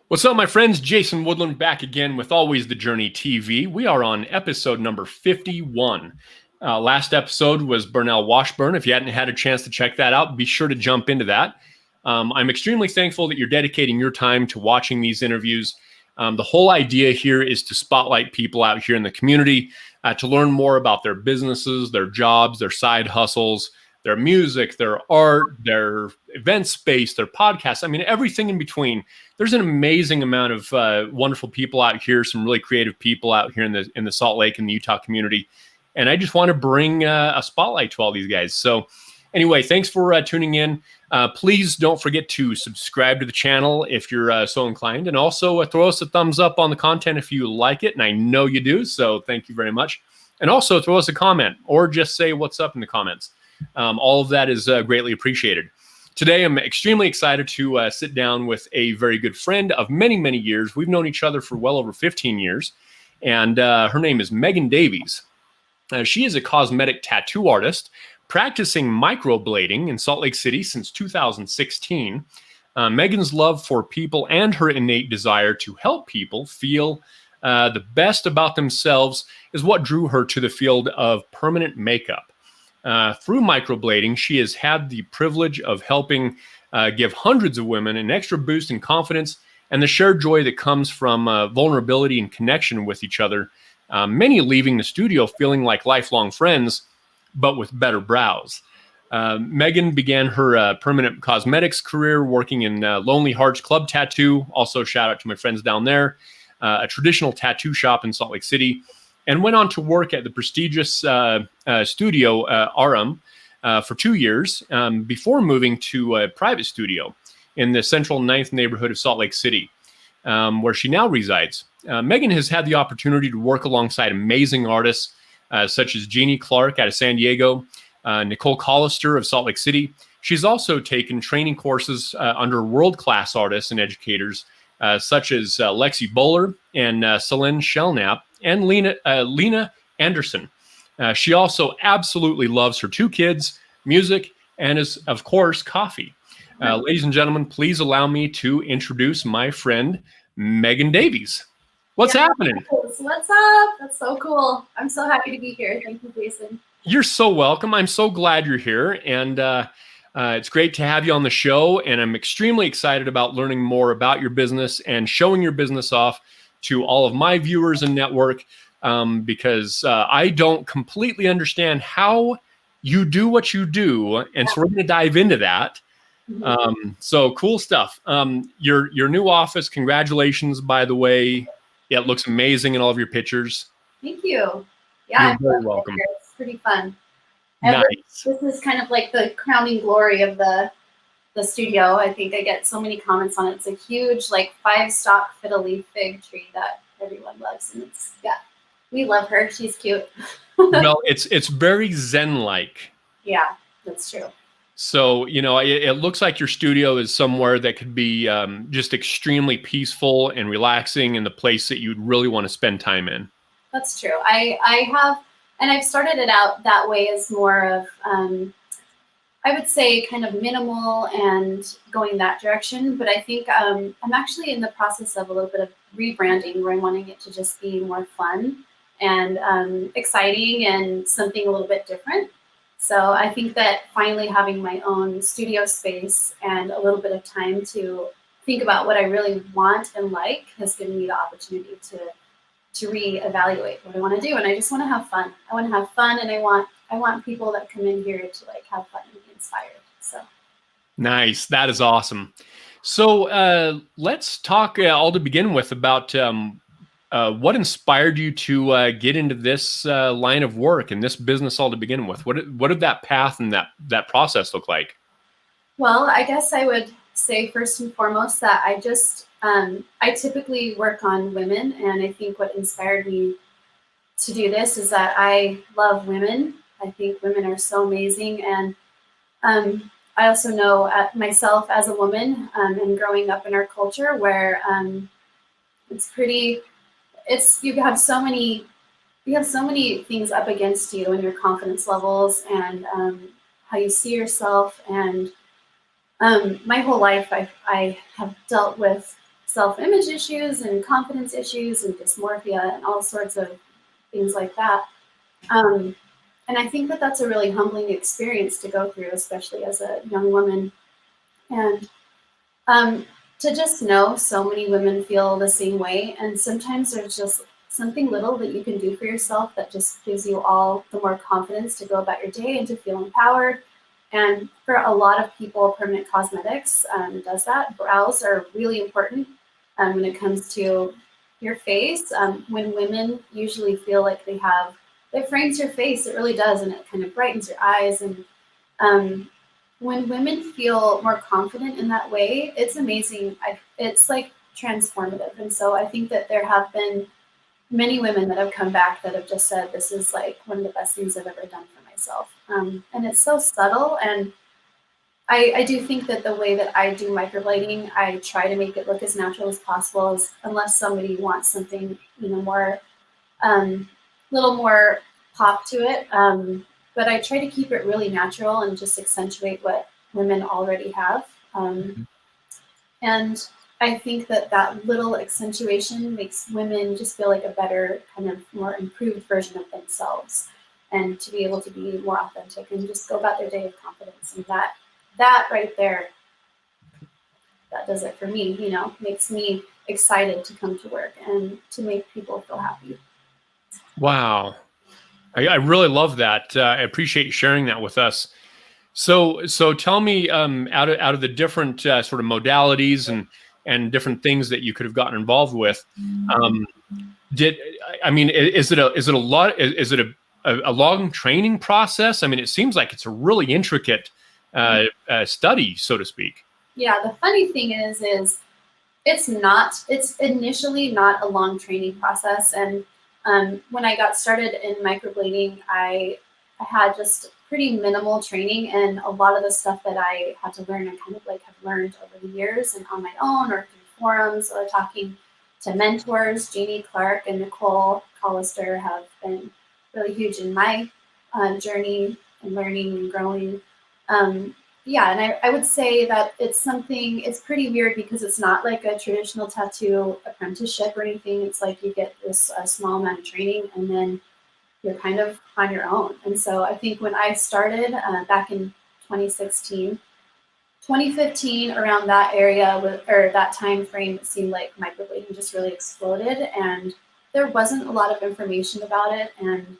What's up, my friends? Jason Woodland back again with Always the Journey TV. We are on episode number 51. Last episode was Burnell Washburn. If you hadn't had a chance to check that out, be sure to jump into that. I'm extremely thankful that you're dedicating your time to watching these interviews. The whole idea here is to spotlight people out here in the community, to learn more about their businesses, their jobs, their side hustles, their music, their art, their event space, their podcasts. I mean, everything in between. There's an amazing amount of wonderful people out here, some really creative people out here in the Salt Lake and the Utah community. And I just want to bring a spotlight to all these guys. So anyway, thanks for tuning in. Please don't forget to subscribe to the channel if you're so inclined. And also throw us a thumbs up on the content if you like it. And I know you do. So thank you very much. And also throw us a comment or just say what's up in the comments. All of that is greatly appreciated. Today, I'm extremely excited to sit down with a very good friend of many, many years. We've known each other for well over 15 years, and her name is Megan Davies. She is a cosmetic tattoo artist practicing microblading in Salt Lake City since 2016. Megan's love for people and her innate desire to help people feel the best about themselves is what drew her to the field of permanent makeup. Through microblading, she has had the privilege of helping give hundreds of women an extra boost in confidence and the shared joy that comes from vulnerability and connection with each other, many leaving the studio feeling like lifelong friends, but with better brows. Megan began her permanent cosmetics career working in Lonely Hearts Club Tattoo, also shout out to my friends down there, a traditional tattoo shop in Salt Lake City, and went on to work at the prestigious studio Aram for 2 years before moving to a private studio in the central 9th neighborhood of Salt Lake City, where she now resides. Megan has had the opportunity to work alongside amazing artists such as Jeannie Clark out of San Diego, Nicole Collister of Salt Lake City. She's also taken training courses under world-class artists and educators such as Lexi Bowler and Selene Shelknap, and Lena Anderson. She also absolutely loves her 2 kids, music, and is, of course, coffee. Ladies and gentlemen, please allow me to introduce my friend, Megan Davies. What's happening? What's up? That's so cool. I'm so happy to be here. Thank you, Jason. You're so welcome. I'm so glad you're here. And it's great to have you on the show. And I'm extremely excited about learning more about your business and showing your business off to all of my viewers and network, because I don't completely understand how you do what you do. And so we're going to dive into that. So cool stuff. Your new office, congratulations, by the way. Yeah, it looks amazing in all of your pictures. Thank you. Yeah, you're very welcome. It's pretty fun. Nice. This is kind of like the crowning glory of the studio. I think I get so many comments on it. It's a huge, like 5-stalk fiddle-leaf fig tree that everyone loves, and we love her. She's cute. Well, it's very Zen-like. Yeah, that's true. So, it looks like your studio is somewhere that could be just extremely peaceful and relaxing, and the place that you'd really want to spend time in. That's true. I've started it out that way as more of, I would say, kind of minimal and going that direction. But I think I'm actually in the process of a little bit of rebranding, where I'm wanting it to just be more fun and exciting and something a little bit different. So I think that finally having my own studio space and a little bit of time to think about what I really want and like has given me the opportunity to reevaluate what I want to do. And I just want to have fun. I want to have fun, and I want people that come in here to like have fun and be inspired. So nice. That is awesome. So let's talk all to begin with about what inspired you to get into this line of work and this business all to begin with. What did that path and that process look like? Well, I guess I would say first and foremost that I typically work on women, and I think what inspired me to do this is that I love women. I think women are so amazing, and I also know myself as a woman and growing up in our culture where you have so many things up against you and your confidence levels and how you see yourself. And my whole life I have dealt with self-image issues and confidence issues and dysmorphia and all sorts of things like that. And I think that that's a really humbling experience to go through, especially as a young woman. And to just know so many women feel the same way. And sometimes there's just something little that you can do for yourself that just gives you all the more confidence to go about your day and to feel empowered. And for a lot of people, permanent cosmetics does that. Brows are really important when it comes to your face. When women usually feel like it frames your face, it really does, and it kind of brightens your eyes. And when women feel more confident in that way, it's amazing. It's like transformative. And so I think that there have been many women that have come back that have just said, this is like one of the best things I've ever done for myself. And it's so subtle. And I do think that the way that I do microblading, I try to make it look as natural as possible, unless somebody wants something, more, little more pop to it. But I try to keep it really natural and just accentuate what women already have. And I think that little accentuation makes women just feel like a better, kind of more improved version of themselves, and to be able to be more authentic and just go about their day with confidence. And that right there, that does it for me, makes me excited to come to work and to make people feel happy. Wow. I really love that. I appreciate you sharing that with us. So tell me, out of the different sort of modalities and different things that you could have gotten involved with, is it a long training process? I mean, it seems like it's a really intricate study, so to speak. Yeah, the funny thing is it's initially not a long training process. And when I got started in microblading, I had just pretty minimal training, and a lot of the stuff that I had to learn, I kind of have learned over the years and on my own or through forums or talking to mentors. Jeannie Clark and Nicole Collister have been really huge in my journey and learning and growing. And I would say that it's pretty weird because it's not like a traditional tattoo apprenticeship or anything. It's like you get this small amount of training and then you're kind of on your own. And so I think when I started back in 2016, 2015, around that area or that time frame, it seemed like microblading just really exploded, and there wasn't a lot of information about it. And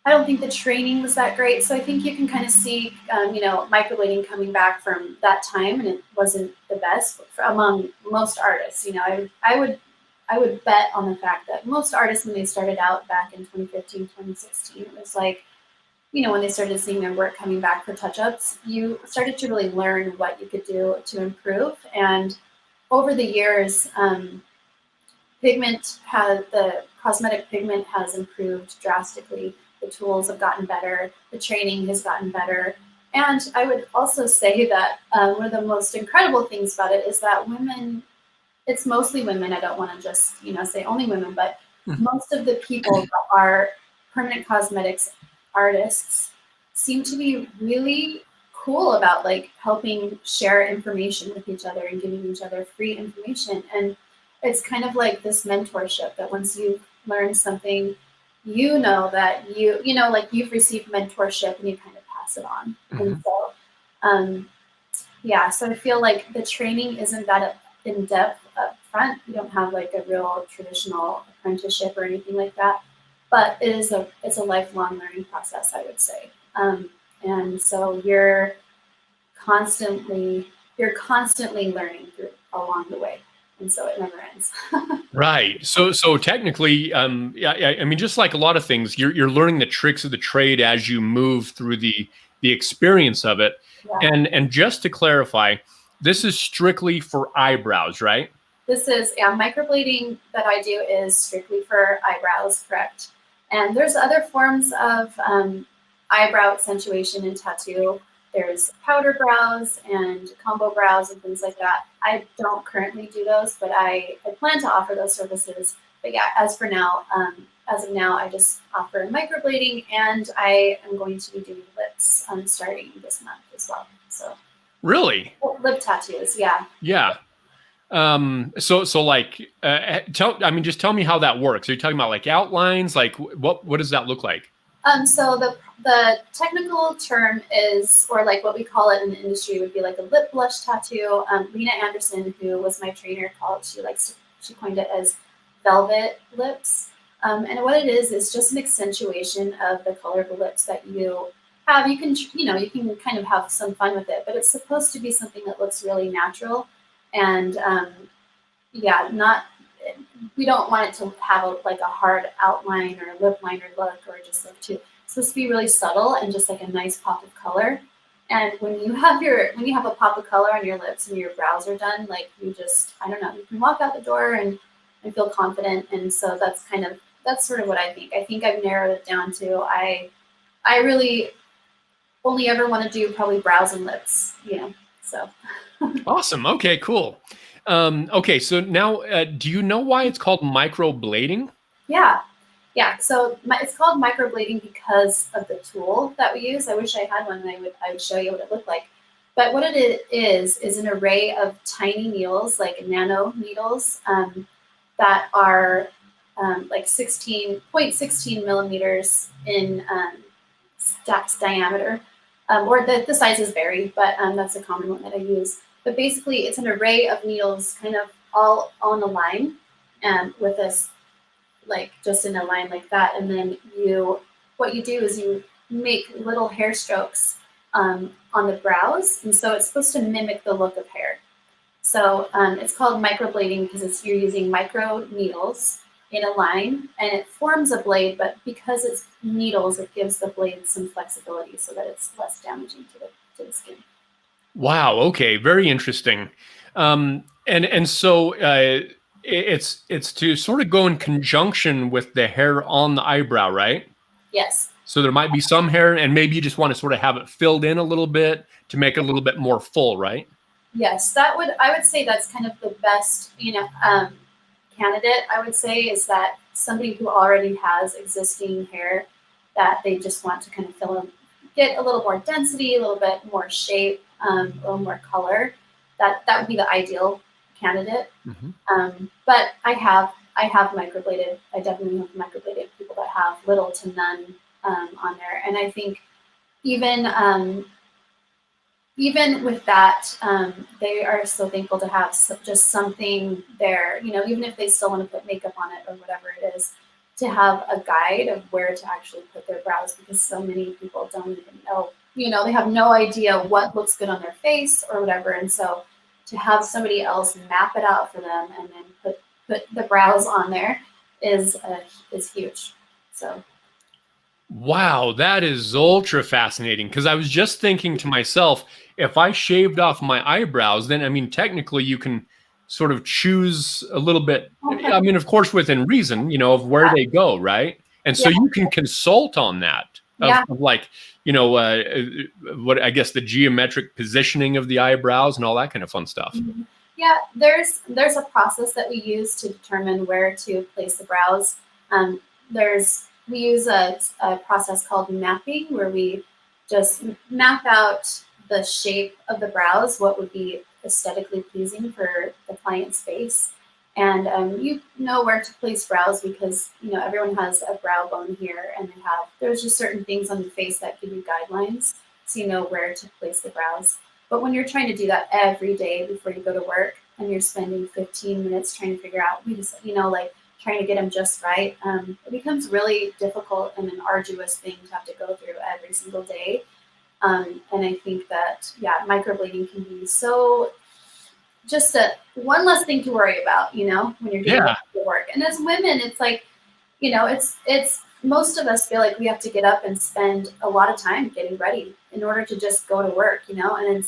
I don't think the training was that great. So I think you can kind of see, microblading coming back from that time, and it wasn't the best among most artists. I would bet on the fact that most artists, when they started out back in 2015, 2016, it was like, when they started seeing their work coming back for touch-ups, you started to really learn what you could do to improve. And over the years, the cosmetic pigment has improved drastically. The tools have gotten better. The training has gotten better. And I would also say that one of the most incredible things about it is that women, it's mostly women. I don't want to just, say only women, but most of the people that are permanent cosmetics artists seem to be really cool about helping share information with each other and giving each other free information. And it's kind of like this mentorship that once you've learned something, that you've received mentorship and you kind of pass it on. And so, so I feel like the training isn't that in depth up front. You don't have a real traditional apprenticeship or anything like that, but it's a lifelong learning process, I would say. And so you're constantly learning along the way. And so it never ends. Right. So technically, just like a lot of things, you're learning the tricks of the trade as you move through the experience of it. Yeah. And just to clarify, this is strictly for eyebrows, right? This is, microblading that I do is strictly for eyebrows, correct? And there's other forms of eyebrow accentuation and tattoo. There's powder brows and combo brows and things like that. I don't currently do those, but I plan to offer those services. But yeah, as of now, I just offer microblading, and I am going to be doing lips starting this month as well. So really, lip tattoos, yeah. Yeah. So like, just tell me how that works. Are you talking about like outlines? Like what does that look like? So the technical term is, or like what we call it in the industry would be like a lip blush tattoo. Lena Anderson, who was my trainer, she coined it as velvet lips. And what it is just an accentuation of the color of the lips that you have. You can, you can kind of have some fun with it, but it's supposed to be something that looks really natural. And yeah, not, we don't want it to have like a hard outline or lip liner look or just look too. It's supposed to be really subtle and just like a nice pop of color. And when you have a pop of color on your lips and your brows are done, like you just, I don't know, you can walk out the door and feel confident. And so that's sort of what I think. I think I've narrowed it down to I really only ever want to do probably brows and lips, so. Awesome. Okay, cool. Okay, so now, do you know why it's called microblading? Yeah. So it's called microblading because of the tool that we use. I wish I had one, and I would show you what it looked like. But what it is an array of tiny needles, like nano needles, that are like 0.16 millimeters in diameter, or the sizes vary, but that's a common one that I use. But basically, it's an array of needles, kind of all on a line, with this, like just in a line like that. And then what you do is you make little hair strokes on the brows, and so it's supposed to mimic the look of hair. So it's called microblading because you're using micro needles in a line, and it forms a blade, but because it's needles, it gives the blade some flexibility so that it's less damaging to the skin. Wow. Okay. Very interesting. And so it's to sort of go in conjunction with the hair on the eyebrow, right? Yes. So there might be some hair, and maybe you just want to sort of have it filled in a little bit to make it a little bit more full, right? Yes, I would say that's kind of the best, candidate. I would say is that somebody who already has existing hair that they just want to kind of fill in, get a little more density, a little bit more shape, a little more color. That would be the ideal candidate. Mm-hmm. But I have microbladed. I definitely have microbladed people that have little to none on there, and I think even with that, they are so thankful to have just something there, even if they still want to put makeup on it or whatever it is, to have a guide of where to actually put their brows, because so many people don't even know, they have no idea what looks good on their face or whatever. And so to have somebody else map it out for them and then put the brows on there is huge. So. Wow, that is ultra fascinating, because I was just thinking to myself, if I shaved off my eyebrows, then, I mean, technically you can sort of choose a little bit, I mean, of course, within reason, of where they go, right? And so you can consult on that of like, what I guess the geometric positioning of the eyebrows and all that kind of fun stuff. Mm-hmm. Yeah, there's a process that we use to determine where to place the brows. We use a process called mapping, where we just map out the shape of the brows, what would be aesthetically pleasing for the client's face. And you know where to place brows because, everyone has a brow bone here, and there's just certain things on the face that give you guidelines, so you know where to place the brows. But when you're trying to do that every day before you go to work, and you're spending 15 minutes trying to figure out, trying to get them just right, it becomes really difficult and an arduous thing to have to go through every single day. And I think that, microblading can be so just one less thing to worry about, when you're getting ready to work. And as women, it's like, it's most of us feel like we have to get up and spend a lot of time getting ready in order to just go to work, and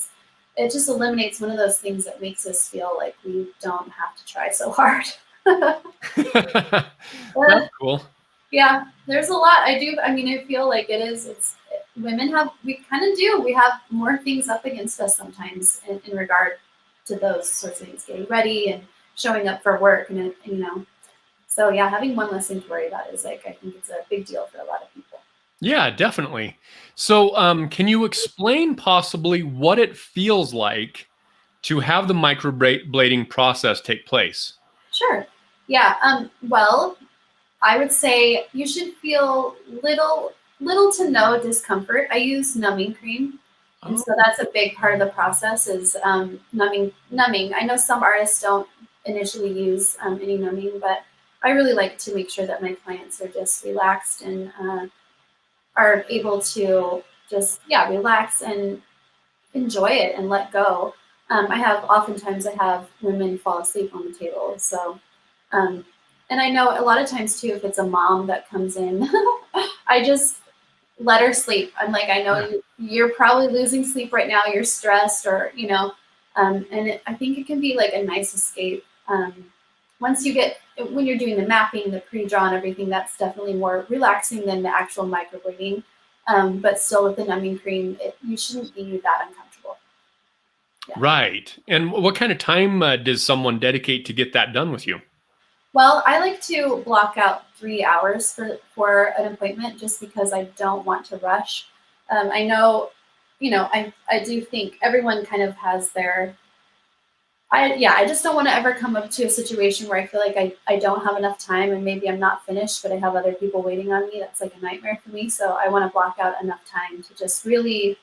it just eliminates one of those things that makes us feel like we don't have to try so hard. That's cool. Yeah, there's a lot. I feel like we have more things up against us sometimes in regard to those sorts of things, getting ready and showing up for work, and so having one less thing to worry about is I think it's a big deal for a lot of people. Yeah, definitely. So can you explain possibly what it feels like to have the microblading process take place? Sure. Yeah. Well, I would say you should feel little to no discomfort. I use numbing cream, and Oh, so that's a big part of the process is numbing. Numbing. I know some artists don't initially use any numbing, but I really like to make sure that my clients are just relaxed and are able to just relax and enjoy it and let go. Oftentimes I have women fall asleep on the table. So, um, and I know a lot of times too, if it's a mom that comes in, I just let her sleep. I'm like, I know yeah. you're probably losing sleep right now. You're stressed, or I think it can be like a nice escape. Once you get when you're doing the mapping, the pre-draw, and everything, that's definitely more relaxing than the actual microblading. But still, with the numbing cream, you shouldn't be that uncomfortable. Yeah. Right. And what kind of time does someone dedicate to get that done with you? Well, I like to block out 3 hours for an appointment just because I don't want to rush. I know, I do think everyone kind of has their, I just don't want to ever come up to a situation where I feel like I don't have enough time and maybe I'm not finished, but I have other people waiting on me. That's like a nightmare for me. So I want to block out enough time to just really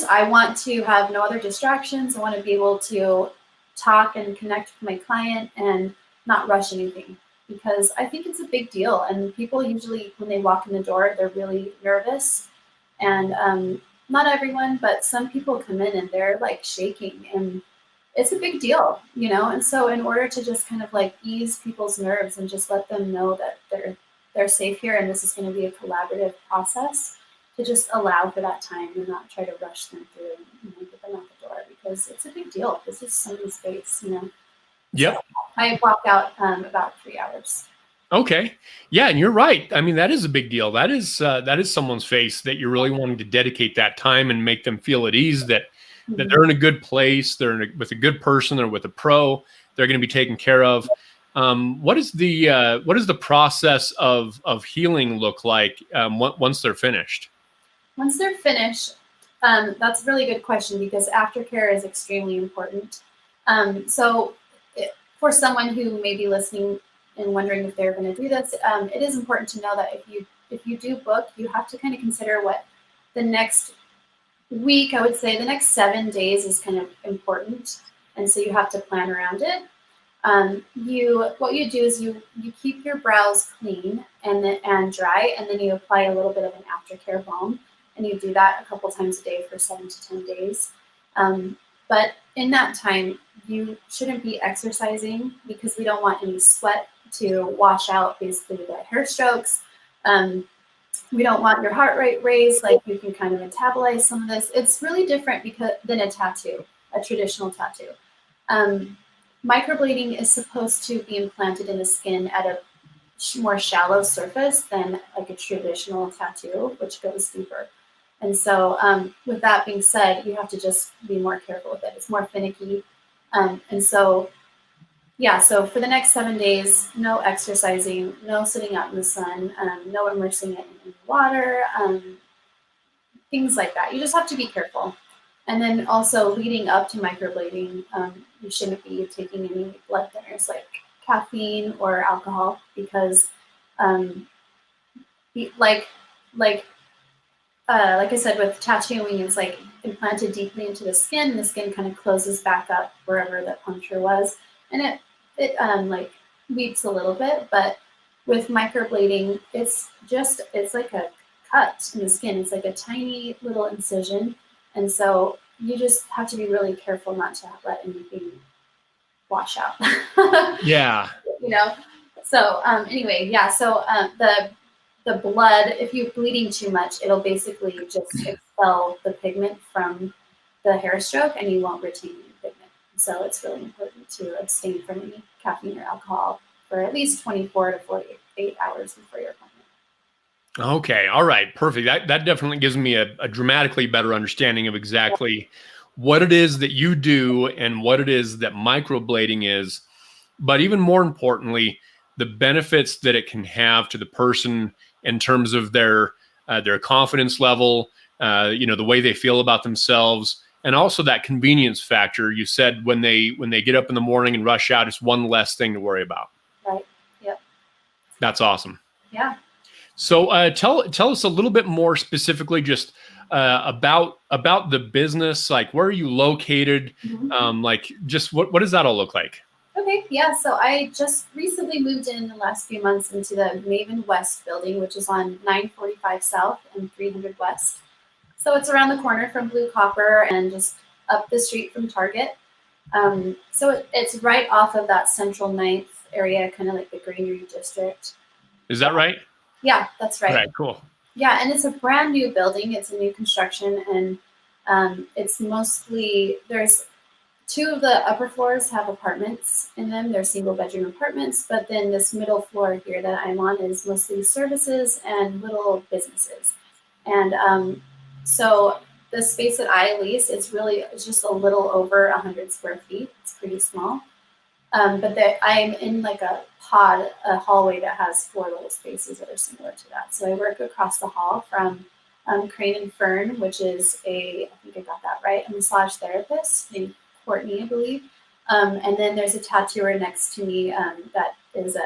I want to have no other distractions. I want to be able to talk and connect with my client and not rush anything because I think it's a big deal. And people usually, when they walk in the door, they're really nervous. And not everyone, but some people come in and they're like shaking, and it's a big deal, And so, in order to just kind of like ease people's nerves and just let them know that they're safe here and this is going to be a collaborative process, to just allow for that time and not try to rush them through and get them out the door because it's a big deal. This is someone's space. So Yep. I block out about 3 hours. Okay. Yeah, and you're right. I mean, that is a big deal. That is someone's face that you're really wanting to dedicate that time and make them feel at ease that they're in a good place, with a good person, they're with a pro, they're going to be taken care of. What is the process of healing look like once they're finished? Once they're finished, that's a really good question because aftercare is extremely important. So, for someone who may be listening and wondering if they're going to do this, it is important to know that if you do book, you have to kind of consider what the next week. I would say the next 7 days is kind of important, and so you have to plan around it. What you do is you keep your brows clean and dry, and then you apply a little bit of an aftercare balm, and you do that a couple times a day for 7 to 10 days. But in that time, you shouldn't be exercising because we don't want any sweat to wash out basically the hair strokes. We don't want your heart rate raised, like you can kind of metabolize some of this. It's really different than a tattoo, a traditional tattoo. Microblading is supposed to be implanted in the skin at a more shallow surface than like a traditional tattoo, which goes deeper. And so with that being said, you have to just be more careful with it. It's more finicky. So for the next 7 days, no exercising, no sitting out in the sun, no immersing it in water, things like that. You just have to be careful. And then also leading up to microblading, you shouldn't be taking any blood thinners like caffeine or alcohol because, like I said, with tattooing, it's like implanted deeply into the skin. The skin kind of closes back up wherever the puncture was, and it like weeps a little bit. But with microblading, it's like a cut in the skin. It's like a tiny little incision, and so you just have to be really careful not to let anything wash out. Yeah. So anyway, so the blood, if you're bleeding too much, it'll basically just expel the pigment from the hair stroke and you won't retain any pigment. So it's really important to abstain from any caffeine or alcohol for at least 24 to 48 hours before your appointment. Okay. All right. Perfect. That definitely gives me a dramatically better understanding of exactly what it is that you do and what it is that microblading is. But even more importantly, the benefits that it can have to the person in terms of their confidence level, the way they feel about themselves, And also that convenience factor. You said when they get up in the morning and rush out, it's one less thing to worry about. Right. Yep. That's awesome. Yeah. So tell us a little bit more specifically, just about the business. Like, where are you located? Like, just what does that all look like? Okay, yeah. So I just recently moved in the last few months into the Maven West building, which is on 945 South and 300 West. So it's around the corner from Blue Copper and just up the street from Target. So it's right off of that Central Ninth area, kind of like the Granary District. Is that right? Yeah, that's right. All right, cool. Yeah, and it's a brand new building. It's a new construction, and it's mostly, there's two of the upper floors have apartments in them. They're single bedroom apartments, but then this middle floor here that I'm on is mostly services and little businesses. And so the space that I lease, it's just a little over 100 square feet. It's pretty small. But I'm in like a hallway that has 4 little spaces that are similar to that. So I work across the hall from Crane and Fern, which is I think I got that right, a massage therapist named Courtney, I believe. And then there's a tattooer next to me that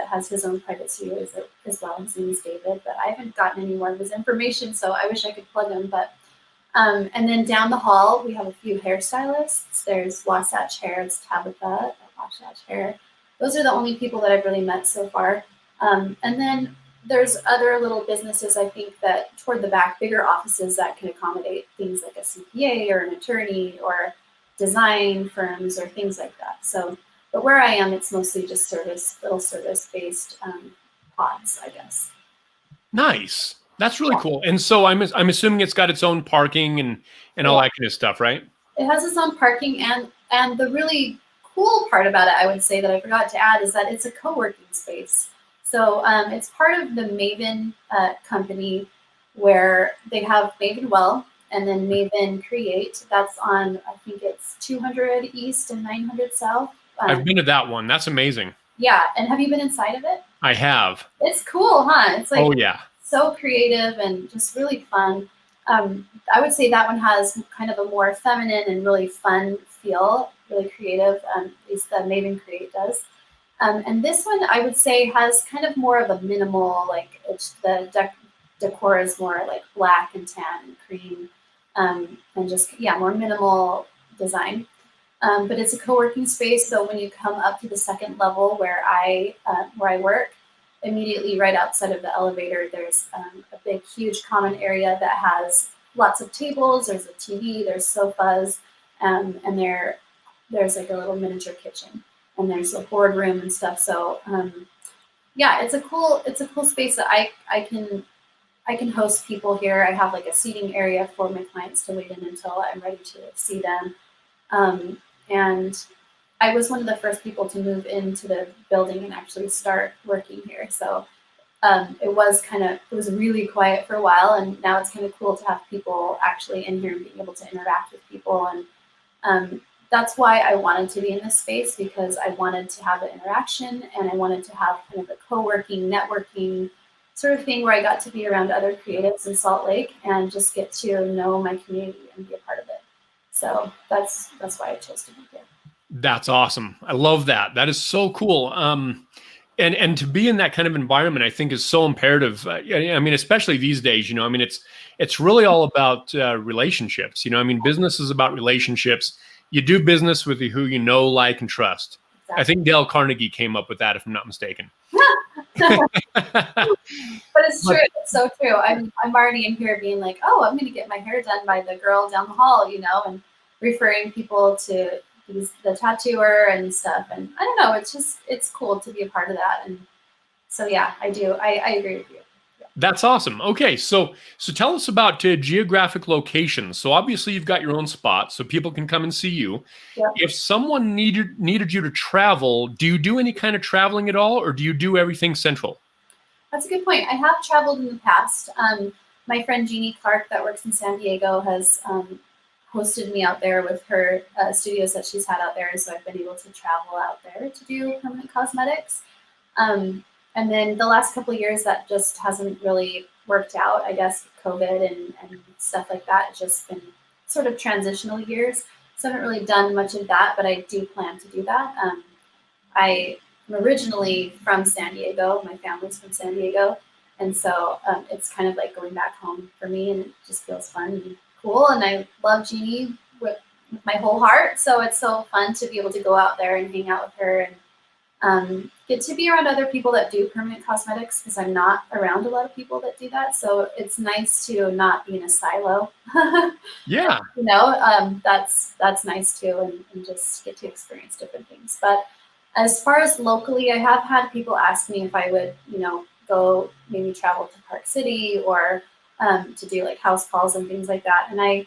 has his own private studio as well. His name is David, but I haven't gotten any more of his information, so I wish I could plug him. But and then down the hall, we have a few hairstylists. There's Wasatch Hair, it's Tabitha at Wasatch Hair. Those are the only people that I've really met so far. And then there's other little businesses, I think, that toward the back, bigger offices that can accommodate things like a CPA or an attorney or design firms or things like that. So, but where I am, it's mostly just little service-based pods, I guess. Nice. That's really cool. And so I'm assuming it's got its own parking and all that kind of stuff, right? It has its own parking, and the really cool part about it, I would say, that I forgot to add, is that it's a co-working space. So it's part of the Maven company, where they have Maven Well and then Maven Create. That's on, I think it's 200 East and 900 South. I've been to that one. That's amazing. Yeah, and have you been inside of it? I have. It's cool, huh? It's like, oh yeah, so creative and just really fun. I would say that one has kind of a more feminine and really fun feel, really creative. At least the Maven Create does. And this one, I would say, has kind of more of a minimal, like decor is more like black and tan and cream, and just, yeah, more minimal design. But it's a co-working space, so when you come up to the second level where I work, immediately right outside of the elevator, there's a big, huge common area that has lots of tables. There's a TV, there's sofas, and there's like a little miniature kitchen, and there's a boardroom and stuff. So yeah, it's a cool space that I can host people here. I have like a seating area for my clients to wait in until I'm ready to see them. And I was one of the first people to move into the building and actually start working here. So it was really quiet for a while, and now it's kind of cool to have people actually in here and being able to interact with people. And that's why I wanted to be in this space, because I wanted to have an interaction, and I wanted to have kind of a co-working, networking sort of thing where I got to be around other creatives in Salt Lake and just get to know my community and be a part of it. So that's why I chose to be here. That's awesome. I love that. That is so cool. And to be in that kind of environment, I think, is so imperative. I mean, especially these days, I mean, it's really all about relationships. I mean, business is about relationships. You do business with who you know, like, and trust. Exactly. I think Dale Carnegie came up with that, if I'm not mistaken. But it's true. It's so true. I'm already in here being like, oh, I'm going to get my hair done by the girl down the hall, and referring people to the tattooer and stuff. And I don't know, it's cool to be a part of that. And so, yeah, I do. I agree with you. Yeah. That's awesome. Okay. So tell us about geographic locations. So obviously you've got your own spot so people can come and see you. Yep. If someone needed you to travel, do you do any kind of traveling at all, or do you do everything central? That's a good point. I have traveled in the past. My friend Jeannie Clark that works in San Diego has hosted me out there with her studios that she's had out there. So I've been able to travel out there to do permanent cosmetics. And then the last couple of years, that just hasn't really worked out, I guess, COVID and stuff like that. It's just been sort of transitional years. So I haven't really done much of that, but I do plan to do that. I am originally from San Diego. My family's from San Diego. And so it's kind of like going back home for me, and it just feels fun and cool. And I love Jeannie with my whole heart. So it's so fun to be able to go out there and hang out with her and get to be around other people that do permanent cosmetics, because I'm not around a lot of people that do that. So it's nice to not be in a silo. Yeah. You know, that's nice too, and just get to experience different things. But as far as locally, I have had people ask me if I would, you know, go maybe travel to Park City or to do like house calls and things like that. And I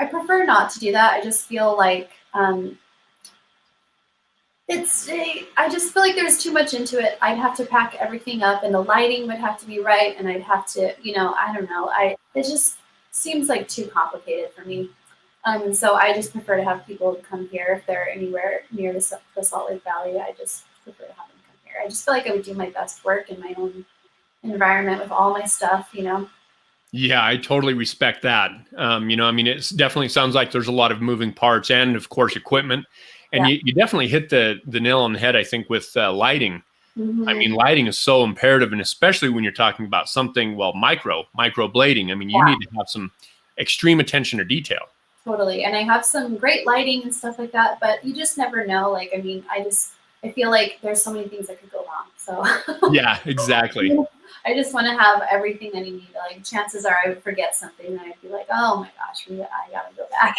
prefer not to do that. I just feel like I just feel like there's too much into it. I'd have to pack everything up, and the lighting would have to be right, and I'd have to, you know, I don't know. It just seems like too complicated for me. And so I just prefer to have people come here if they're anywhere near the Salt Lake Valley. I just prefer to have them come here. I just feel like I would do my best work in my own environment with all my stuff, you know. Yeah, I totally respect that. You know, I mean, it definitely sounds like there's a lot of moving parts and, of course, equipment. And Yeah. you definitely hit the nail on the head, I think, with lighting. I Mm-hmm. mean, lighting is so imperative, and especially when you're talking about something, well, microblading. I mean, you Yeah, need to have some extreme attention to detail. totally. And I have some great lighting and stuff like that, but you just never know. Like, I mean, I feel like there's so many things that could go wrong. So Yeah, exactly. I just want to have everything that you need. Like, chances are I would forget something, and I'd be like, oh my gosh, I gotta go back.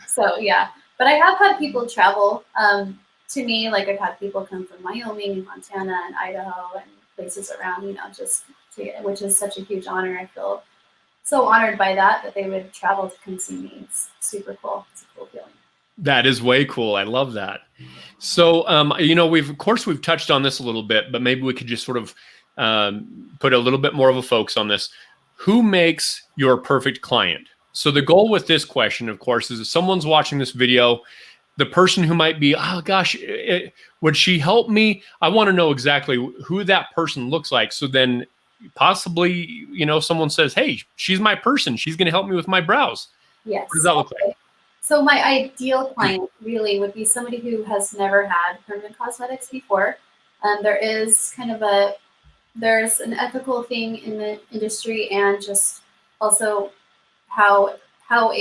So yeah, but I have had people travel to me. Like, I've had people come from Wyoming and Montana and Idaho and places around, you know, just which is such a huge honor. I feel so honored by that they would travel to come see me. It's super cool. It's a cool feeling. That is way cool. I love that. So, you know, of course, we've touched on this a little bit, but maybe we could just sort of put a little bit more of a focus on this. Who makes your perfect client? So the goal with this question, of course, is if someone's watching this video, the person who might be, oh gosh, would she help me? I want to know exactly who that person looks like. So then possibly, you know, someone says, hey, she's my person. She's going to help me with my brows. What does Yes. that look like? Okay. So my ideal client really would be somebody who has never had permanent cosmetics before. There is kind of there's an ethical thing in the industry, and just also how how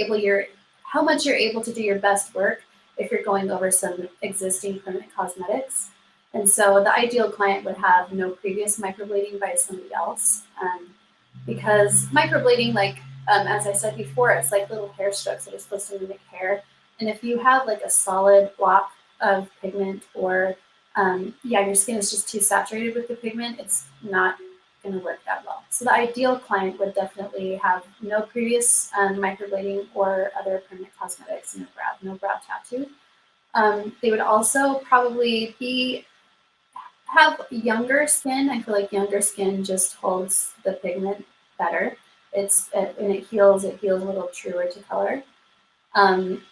much you're able to do your best work if you're going over some existing permanent cosmetics. And so the ideal client would have no previous microblading by somebody else, because microblading, like as I said before, it's like little hair strokes that are supposed to mimic hair. And if you have like a solid block of pigment, or your skin is just too saturated with the pigment, it's not going to work that well. So the ideal client would definitely have no previous microblading or other permanent cosmetics, no brow tattoo. They would also probably have younger skin. I feel like younger skin just holds the pigment better. And it heals a little truer to color. Um,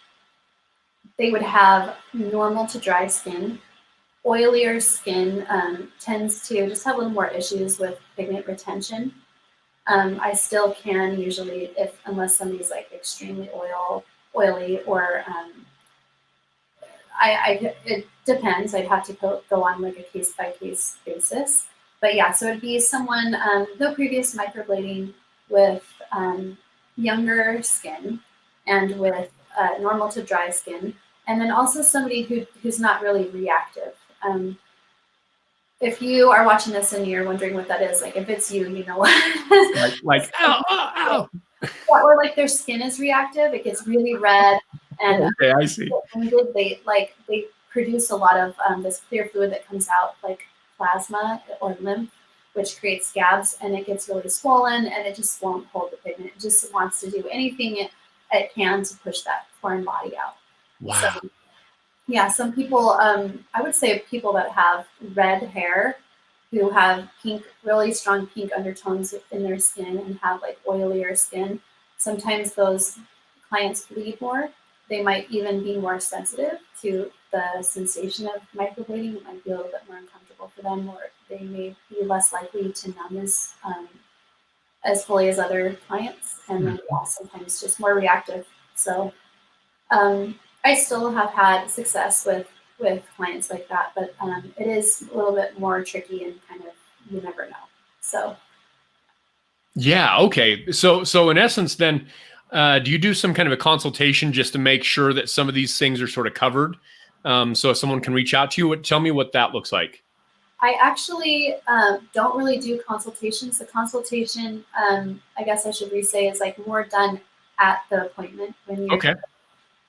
they would have normal to dry skin. Oilier skin tends to just have a little more issues with pigment retention. I still can usually, unless somebody's like extremely oily, or it depends. I'd have to go on like a case by case basis. But yeah, so it'd be someone no previous microblading, with younger skin, and with normal to dry skin, and then also somebody who's not really reactive. If you are watching this and you're wondering what that is, like if it's you, you know what. Like ow, ow, ow. Yeah, or like their skin is reactive, it gets really red, and Okay, I see. they produce a lot of this clear fluid that comes out like plasma or lymph, which creates scabs, and it gets really swollen, and it just won't hold the pigment. It just wants to do anything it can to push that foreign body out. Wow. So, yeah, some people, I would say people that have red hair, who have really strong pink undertones in their skin, and have like oilier skin. Sometimes those clients bleed more. They might even be more sensitive to the sensation of microblading. It might be a little bit more uncomfortable for them, or they may be less likely to numb as fully as other clients, and then sometimes just more reactive. So I still have had success with clients like that, but it is a little bit more tricky and kind of, you never know. So yeah, okay. So in essence, then, do you do some kind of a consultation just to make sure that some of these things are sort of covered? So if someone can reach out to you, tell me what that looks like. I actually don't really do consultations. The consultation, I guess I should re-say, is like more done at the appointment. When you're Okay.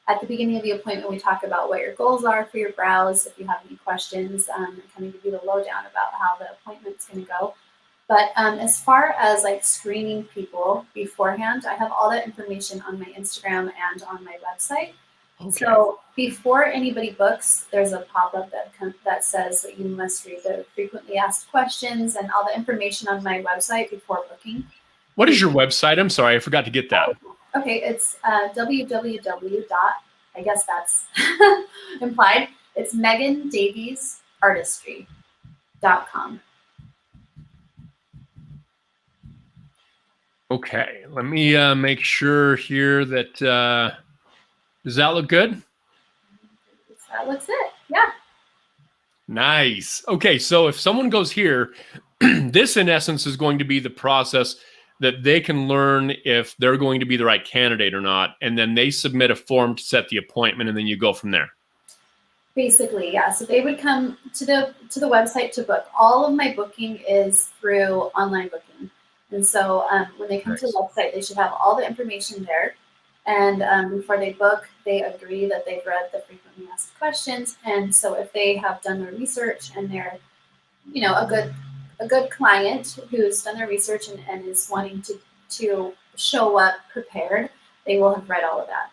at the beginning of the appointment, we talk about what your goals are for your brows, if you have any questions, and kind of give you the lowdown about how the appointment's going to go. But as far as like screening people beforehand, I have all that information on my Instagram and on my website. Okay. So before anybody books, there's a pop-up that says that you must read the frequently asked questions and all the information on my website before booking. What is your website? I'm sorry, I forgot to get that. Okay, it's www. I guess that's implied. It's Megan Davies Artistry.com. Okay, let me make sure here that does that look good? That looks it. Yeah. Nice. Okay, so if someone goes here, this in essence is going to be the process that they can learn if they're going to be the right candidate or not, and then they submit a form to set the appointment, and then you go from there. Basically, yeah. So they would come to the website to book. All of my booking is through online booking, and so when they come to the website, they should have all the information there. And before they book, they agree that they've read the frequently asked questions. And so if they have done their research and they're, a good client who's done their research and is wanting to show up prepared, they will have read all of that.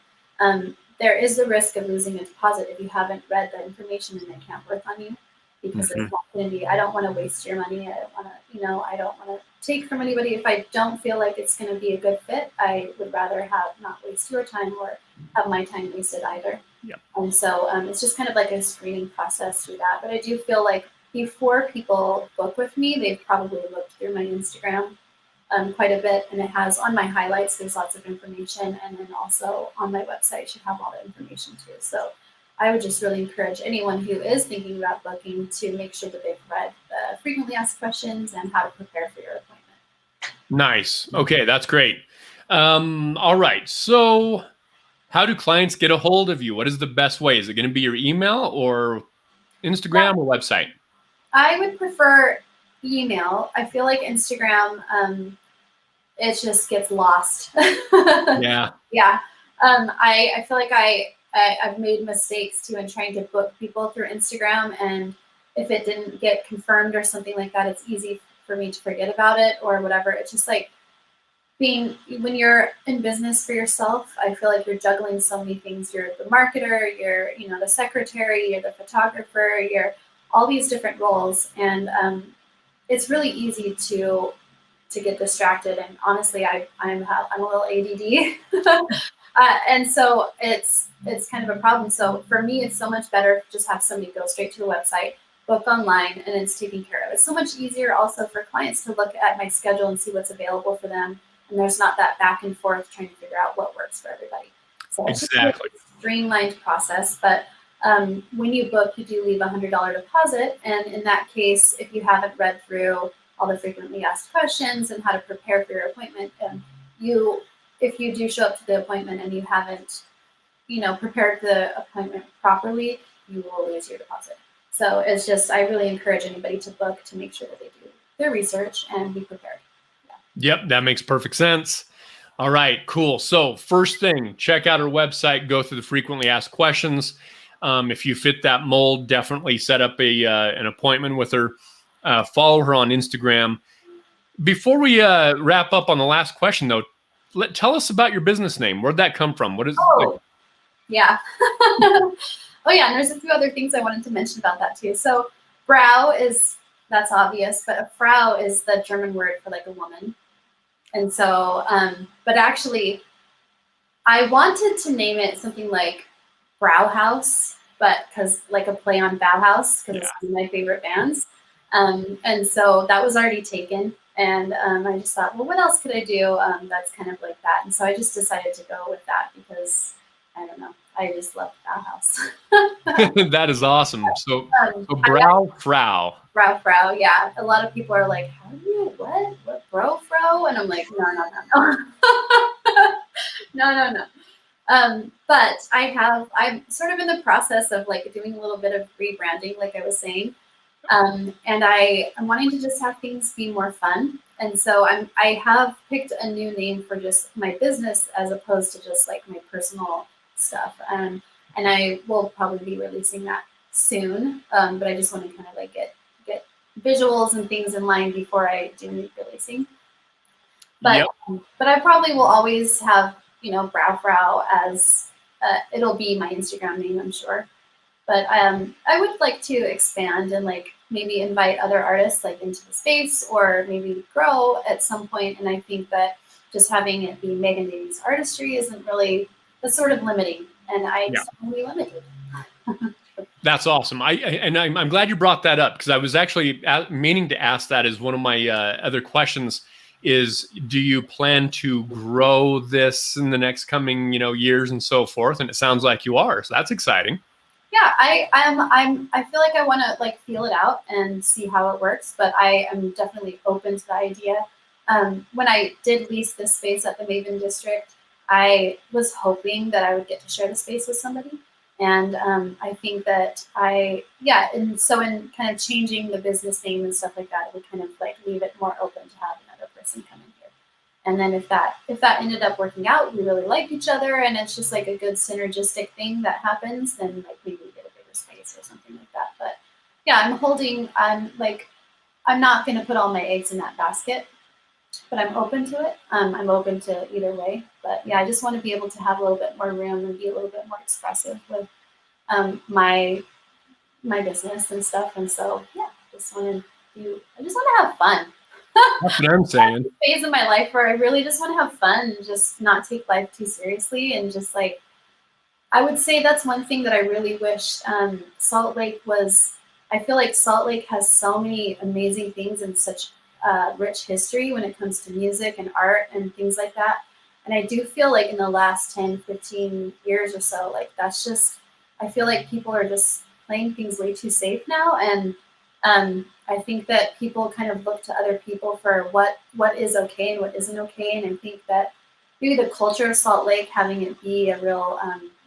There is the risk of losing a deposit if you haven't read the information and they can't work on you, because it's not going to be, I don't want to waste your money. I don't want to, I don't want to take from anybody. If I don't feel like it's going to be a good fit, I would rather not waste your time or have my time wasted either. Yep. And so it's just kind of like a screening process through that. But I do feel like before people book with me, they've probably looked through my Instagram quite a bit, and it has on my highlights, there's lots of information, and then also on my website should have all the information too. So I would just really encourage anyone who is thinking about booking to make sure that they've read the frequently asked questions and how to prepare for your appointment. Nice. Okay, that's great. All right. So how do clients get a hold of you? What is the best way? Is it going to be your email or Instagram or website? I would prefer email. I feel like Instagram, it just gets lost. Yeah. Yeah. I feel like I've made mistakes too in trying to book people through Instagram, and if it didn't get confirmed or something like that, it's easy for me to forget about it or whatever. It's just like when you're in business for yourself, I feel like you're juggling so many things. You're the marketer, you're the secretary, you're the photographer, you're all these different roles, and it's really easy to get distracted. And honestly, I'm a little ADD. And so it's kind of a problem. So for me, it's so much better to just have somebody go straight to the website, book online, and it's taken care of. It's so much easier also for clients to look at my schedule and see what's available for them. And there's not that back and forth trying to figure out what works for everybody. So it's just a streamlined process. But when you book, you do leave a $100 deposit. And in that case, if you haven't read through all the frequently asked questions and how to prepare for your appointment, if you do show up to the appointment and you haven't, prepared the appointment properly, you will lose your deposit. So it's just, I really encourage anybody to book to make sure that they do their research and be prepared. Yeah. Yep, that makes perfect sense. All right, cool. So first thing, check out her website, go through the frequently asked questions. If you fit that mold, definitely set up an appointment with her. Follow her on Instagram. Before we wrap up on the last question, though, tell us about your business name. Where'd that come from? What is? Yeah. Oh yeah, and there's a few other things I wanted to mention about that too. So brow that's obvious, but a Frau is the German word for like a woman. And so, but actually, I wanted to name it something like Brauhaus, but because like a play on Bauhaus, because it's one of my favorite bands. And so that was already taken. And I just thought, well, what else could I do that's kind of like that? And so I just decided to go with that because, I don't know, I just love Bauhaus. That is awesome. So Frau. Frau, yeah. A lot of people are like, how do you, what, Frau? And I'm like, no. No. But I'm sort of in the process of like doing a little bit of rebranding, like I was saying. And I'm wanting to just have things be more fun. And so I have picked a new name for just my business as opposed to just like my personal stuff. And I will probably be releasing that soon. But I just want to kind of like get visuals and things in line before I do releasing. But but I probably will always have, Frau as it'll be my Instagram name, I'm sure. But I would like to expand and like maybe invite other artists like into the space or maybe grow at some point. And I think that just having it be Megan Davies artistry isn't really, that's sort of limiting. And I just want to be limited. That's awesome. I'm glad you brought that up because I was actually meaning to ask that as one of my other questions is, do you plan to grow this in the next coming, years and so forth? And it sounds like you are. So that's exciting. Yeah, I feel like I want to like feel it out and see how it works, but I am definitely open to the idea. When I did lease this space at the Maven District, I was hoping that I would get to share the space with somebody. And I think that and so in kind of changing the business name and stuff like that, it would kind of like leave it more open to have another person come in here. And then if that ended up working out, we really like each other, and it's just like a good synergistic thing that happens, then like maybe we get a bigger space or something like that. But yeah, I'm not going to put all my eggs in that basket, but I'm open to it. I'm open to either way. But yeah, I just want to be able to have a little bit more room and be a little bit more expressive with my business and stuff. And so yeah, I just want to have fun. That's what I'm saying. Phase in my life where I really just want to have fun and just not take life too seriously, and just like, I would say that's one thing that I really wish Salt Lake was. I feel like Salt Lake has so many amazing things and such rich history when it comes to music and art and things like that. And I do feel like in the last 10, 15 years or so, like that's just, I feel like people are just playing things way too safe now. And I think that people kind of look to other people for what is okay and what isn't okay. And I think that maybe the culture of Salt Lake, having it be a real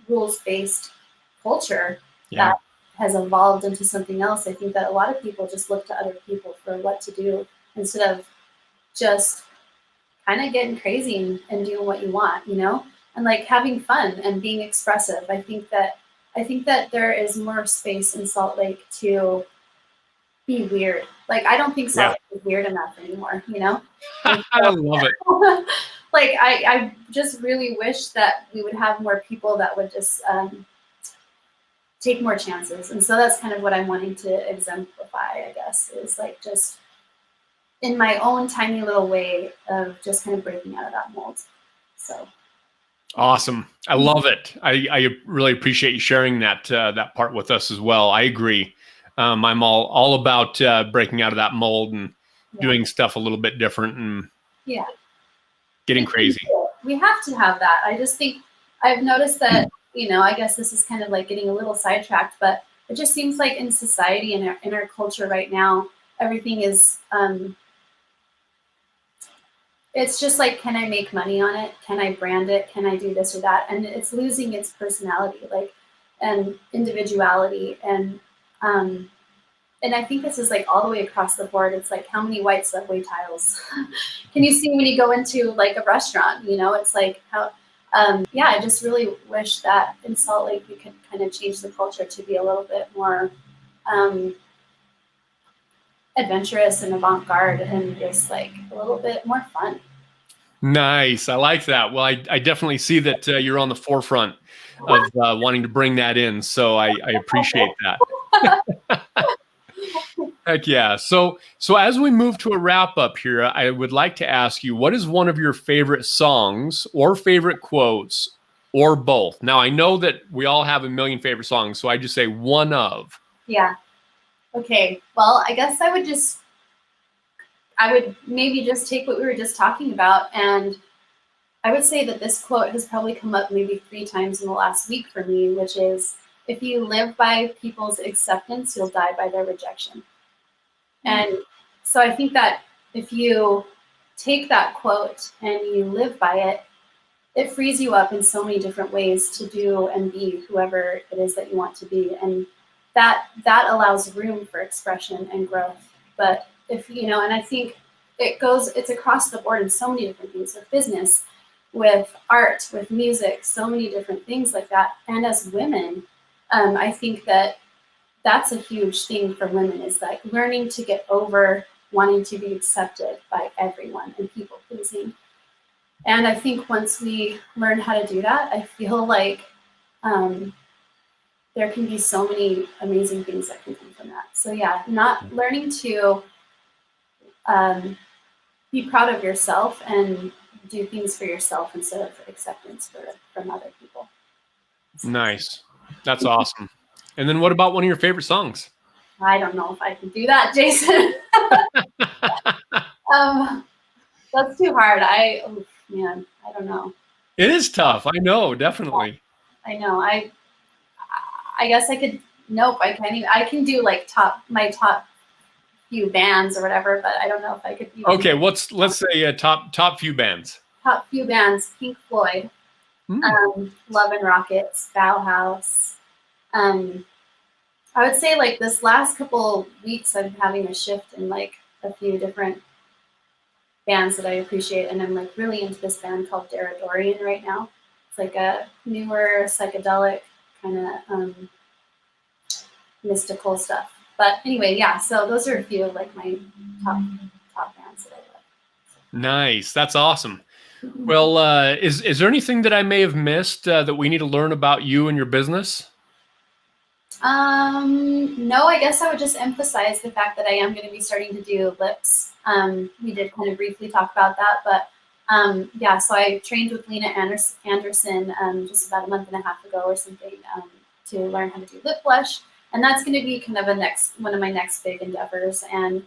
rules-based culture that has evolved into something else, I think that a lot of people just look to other people for what to do instead of just kind of getting crazy and doing what you want, and like having fun and being expressive. I think that there is more space in Salt Lake to be weird. Like, I don't think Salt Lake is weird enough anymore, I love it. Like, I just really wish that we would have more people that would just take more chances. And so that's kind of what I'm wanting to exemplify, I guess, is like just in my own tiny little way of just kind of breaking out of that mold. So awesome. I love it. I really appreciate you sharing that part with us as well. I agree. I'm all about breaking out of that mold and doing stuff a little bit different and getting crazy. We have to have that. I just think I've noticed that, I guess this is kind of like getting a little sidetracked, but it just seems like in society and in our culture right now, everything is, it's just like, can I make money on it? Can I brand it? Can I do this or that? And it's losing its personality, like, and individuality. And I think this is like all the way across the board. It's like, how many white subway tiles can you see when you go into like a restaurant? It's like how, I just really wish that in Salt Lake we could kind of change the culture to be a little bit more adventurous and avant-garde and just like a little bit more fun. Nice. I like that. Well, I definitely see that you're on the forefront of wanting to bring that in. So I appreciate that. Heck yeah. So as we move to a wrap up here, I would like to ask you, what is one of your favorite songs or favorite quotes or both? Now, I know that we all have a million favorite songs, so I just say one of. Yeah. Okay. Well, I guess I would just I would maybe just take what we were just talking about, and I would say that this quote has probably come up maybe 3 times in the last week for me, which is, if you live by people's acceptance, you'll die by their rejection. And so I think that if you take that quote and you live by it, it frees you up in so many different ways to do and be whoever it is that you want to be. And that allows room for expression and growth. But if, and I think it's across the board in so many different things, with business, with art, with music, so many different things like that. And as women, I think that that's a huge thing for women, is like learning to get over wanting to be accepted by everyone and people pleasing. And I think once we learn how to do that, I feel like there can be so many amazing things that can come from that. So yeah, not learning to be proud of yourself and do things for yourself instead of acceptance from other people. Nice. That's awesome. And then what about one of your favorite songs? I don't know if I can do that, Jason. That's too hard. I don't know. It is tough. I know, definitely. I know. I guess I could. Nope, I can't even. I can do like my top few bands or whatever, but I don't know if I could. Okay, let's say top few bands. Top few bands: Pink Floyd, Love and Rockets, Bauhaus. I would say like this last couple weeks, I'm having a shift in like a few different bands that I appreciate, and I'm like really into this band called Dorian right now. It's like a newer psychedelic kind of mystical stuff. But anyway, yeah. So those are a few of like my top bands that I love. Nice, that's awesome. Well, is there anything that I may have missed that we need to learn about you and your business? No, I guess I would just emphasize the fact that I am going to be starting to do lips. We did kind of briefly talk about that, but yeah, so I trained with Lena Anderson just about a month and a half ago or something to learn how to do lip blush. And that's going to be kind of one of my next big endeavors. And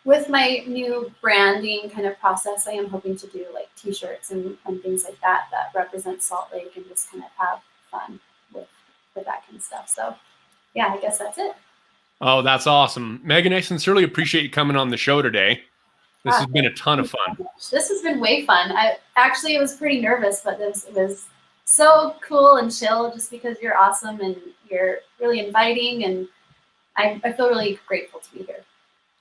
with my new branding kind of process, I am hoping to do like t-shirts and things like that represent Salt Lake, and just kind of have fun with that kind of stuff. So yeah, I guess that's it. Oh, that's awesome. Megan, I sincerely appreciate you coming on the show today. This has been a ton of fun. This has been way fun. I was pretty nervous, but it was so cool and chill, just because you're awesome and you're really inviting, and I feel really grateful to be here.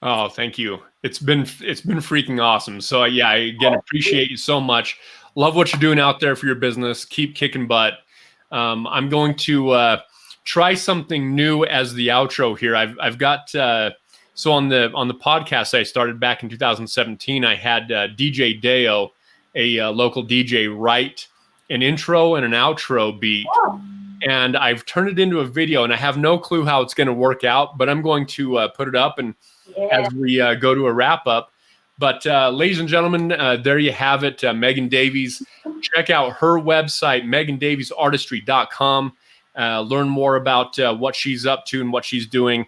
Oh, thank you. It's been freaking awesome. So yeah, I again appreciate you so much. Love what you're doing out there for your business. Keep kicking butt. I'm going to try something new as the outro here. I've got so on the podcast I started back in 2017. I had DJ Deo, a local DJ, write an intro and an outro beat, and I've turned it into a video. And I have no clue how it's going to work out, but I'm going to put it up and as we go to a wrap up. But ladies and gentlemen, there you have it. Megan Davies. Check out her website, megandaviesartistry.com. Learn more about what she's up to and what she's doing.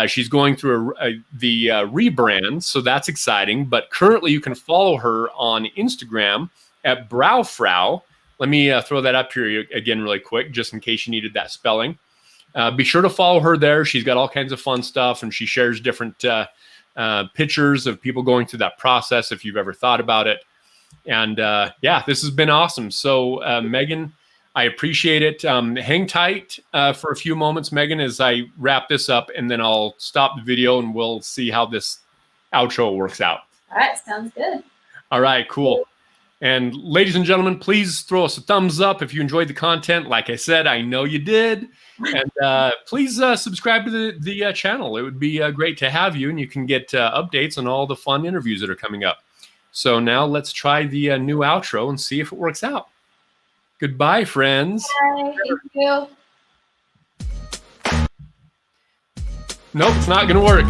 She's going through the rebrand, so that's exciting. But currently, you can follow her on Instagram at Browfrau. Let me throw that up here again really quick, just in case you needed that spelling. Be sure to follow her there. She's got all kinds of fun stuff, and she shares different pictures of people going through that process, if you've ever thought about it. And yeah, this has been awesome. So Megan, I appreciate it. Hang tight for a few moments, Megan, as I wrap this up, and then I'll stop the video and we'll see how this outro works out. All right, sounds good. All right, cool. And ladies and gentlemen, please throw us a thumbs up if you enjoyed the content. Like I said, I know you did. And please subscribe to the channel. It would be great to have you, and you can get updates on all the fun interviews that are coming up. So now let's try the new outro and see if it works out. Goodbye, friends. Bye. Thank you. Nope, it's not going to work.